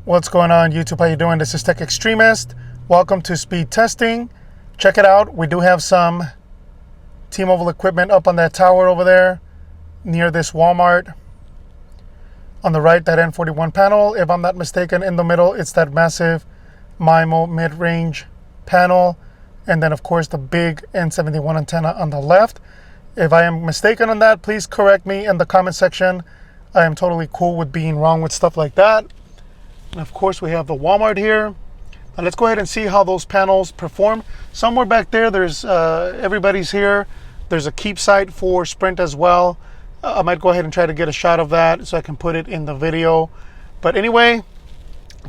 What's going on, YouTube? How you doing? This is Techxtremist. Welcome to speed testing. Check it out. We do have some T-Mobile equipment up on that tower over there near this Walmart. On the right, that N41 panel. If I'm not mistaken, in the middle, it's that massive MIMO mid-range panel. And then, of course, the big N71 antenna on the left. If I am mistaken on that, please correct me in the comment section. I am totally cool with being wrong with stuff like that. And of course, we have the Walmart here. Now let's go ahead and see how those panels perform. Somewhere back there, there's everybody's here. There's a keep site for Sprint as well. I might go ahead and try to get a shot of that so I can put it in the video. But anyway,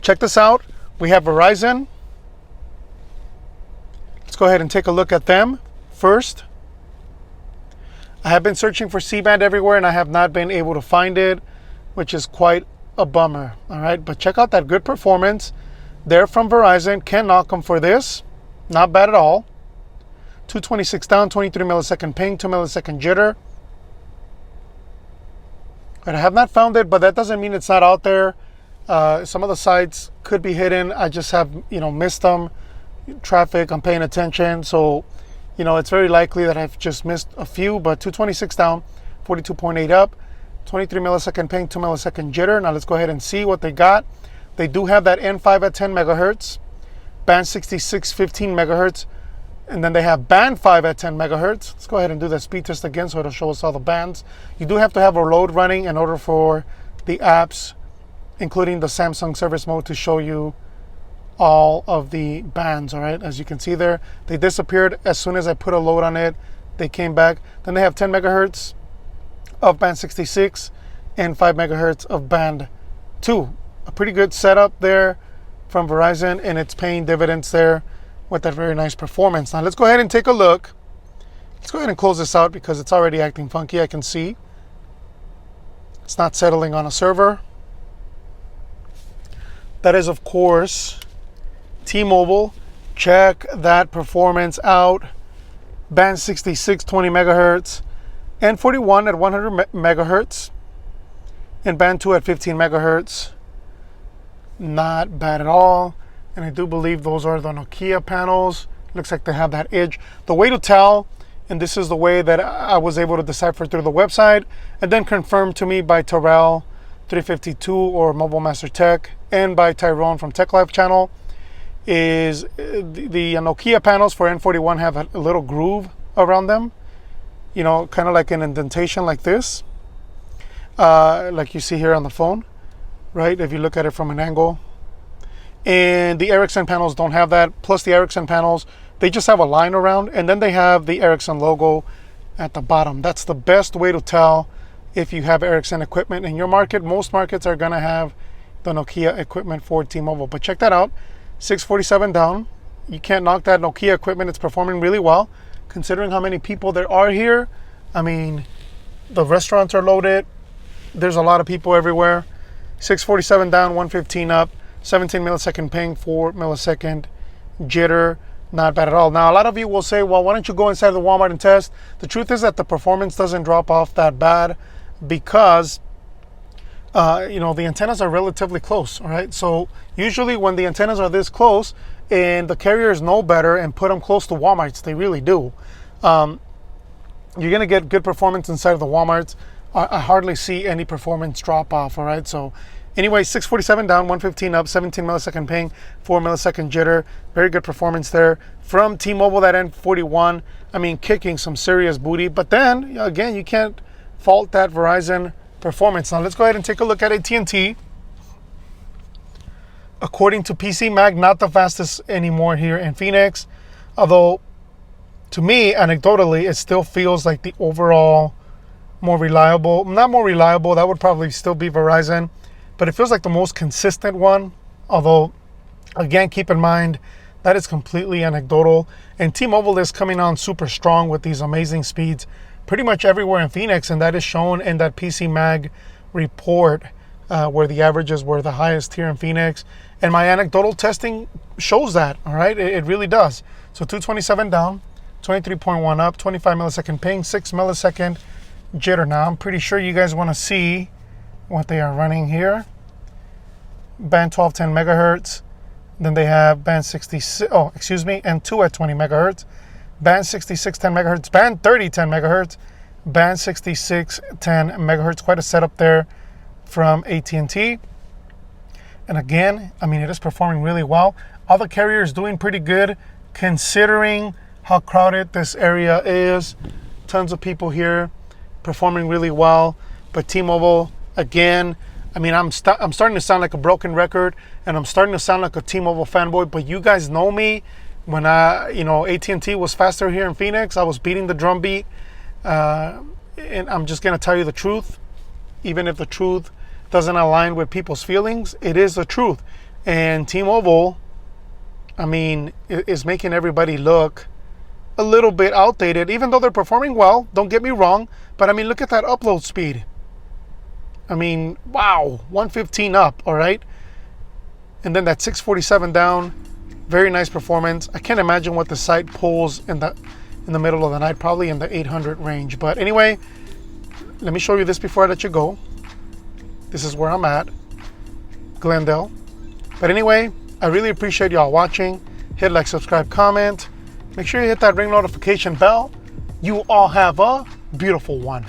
check this out. We have Verizon. Let's go ahead and take a look at them first. I have been searching for C-band everywhere and I have not been able to find it, which is quite a bummer. All right, but check out that good performance. They're from Verizon. Can't knock them for this. Not bad at all. 226 down, 23 millisecond ping, 2 millisecond jitter. I have not found it, but that doesn't mean it's not out there. Some of the sites could be hidden. I just have, missed them. Traffic, I'm paying attention. So, it's very likely that I've just missed a few, but 226 down, 42.8 up, 23 millisecond ping, 2 millisecond jitter. Now let's go ahead and see what they got. They do have that N5 at 10 megahertz, band 66, 15 megahertz, and then they have band 5 at 10 megahertz. Let's go ahead and do the speed test again so it'll show us all the bands. You do have to have a load running in order for the apps, including the Samsung service mode, to show you all of the bands. All right, as you can see there, they disappeared as soon as I put a load on it. They came back. Then they have 10 megahertz of band 66 and 5 megahertz of band 2. A pretty good setup there from Verizon, and it's paying dividends there with that very nice performance. Now let's go ahead and take a look. Let's go ahead and close this out because it's already acting funky. I can see it's not settling on a server. That is, of course, T-Mobile. Check that performance out. Band 66, 20 megahertz, N41 at 100 megahertz, and band 2 at 15 megahertz. Not bad at all. And I do believe those are the Nokia panels. Looks like they have that edge. The way to tell, and this is the way that I was able to decipher through the website, and then confirmed to me by Terrell 352 or Mobile Master Tech, and by Tyrone from Tech Life channel, is the Nokia panels for N41 have a little groove around them, kind of like an indentation like this, like you see here on the phone, right? If you look at it from an angle. And the Ericsson panels don't have that. Plus the Ericsson panels, they just have a line around, and then they have the Ericsson logo at the bottom. That's the best way to tell if you have Ericsson equipment in your market. Most markets are gonna have the Nokia equipment for T-Mobile. But check that out, 647 down. You can't knock that Nokia equipment. It's performing really well, considering how many people there are here. I mean, the restaurants are loaded. There's a lot of people everywhere. 647 down, 115 up. 17 millisecond ping, 4 millisecond jitter. Not bad at all. Now, a lot of you will say, well, why don't you go inside the Walmart and test? The truth is that the performance doesn't drop off that bad because, the antennas are relatively close, all right? So usually when the antennas are this close and the carriers know better and put them close to Walmarts, they really do. You're going to get good performance inside of the Walmarts. I hardly see any performance drop off, all right? So anyway, 647 down, 115 up, 17 millisecond ping, 4 millisecond jitter. Very good performance there from T-Mobile, that N41. I mean, kicking some serious booty. But then, again, you can't fault that Verizon performance. Now, let's go ahead and take a look at AT&T. According to PC Mag, not the fastest anymore here in Phoenix. Although, to me, anecdotally, it still feels like the overall more reliable. Not more reliable, that would probably still be Verizon. But it feels like the most consistent one. Although, again, keep in mind, that is completely anecdotal. And T-Mobile is coming on super strong with these amazing speeds pretty much everywhere in Phoenix. And that is shown in that PC Mag report where the averages were the highest here in Phoenix. And my anecdotal testing shows that, all right? It really does. So 227 down, 23.1 up, 25 millisecond ping, 6 millisecond jitter. Now, I'm pretty sure you guys want to see what they are running here. band 12, 10 megahertz. Then they have band 66, and 2 at 20 megahertz. Band 66, 10 megahertz. Band 30, 10 megahertz. Band 66, 10 megahertz. Quite a setup there from AT&T. And again, I mean, it is performing really well. All the carriers doing pretty good considering how crowded this area is. Tons of people here, performing really well. But T-Mobile, again, I mean, I'm starting to sound like a broken record, and I'm starting to sound like a T-Mobile fanboy, but you guys know me. When AT&T was faster here in Phoenix, I was beating the drum beat. And I'm just going to tell you the truth. Even if the truth doesn't align with people's feelings, it is the truth. And T-Mobile, I mean, is making everybody look a little bit outdated, even though they're performing well, don't get me wrong. But I mean, look at that upload speed. I mean, wow, 115 up, all right? And then that 647 down, very nice performance. I can't imagine what the site pulls in the middle of the night, probably in the 800 range. But anyway, let me show you this before I let you go. This is where I'm at, Glendale. But anyway, I really appreciate y'all watching. Hit like, subscribe, comment. Make sure you hit that ring notification bell. You all have a beautiful one.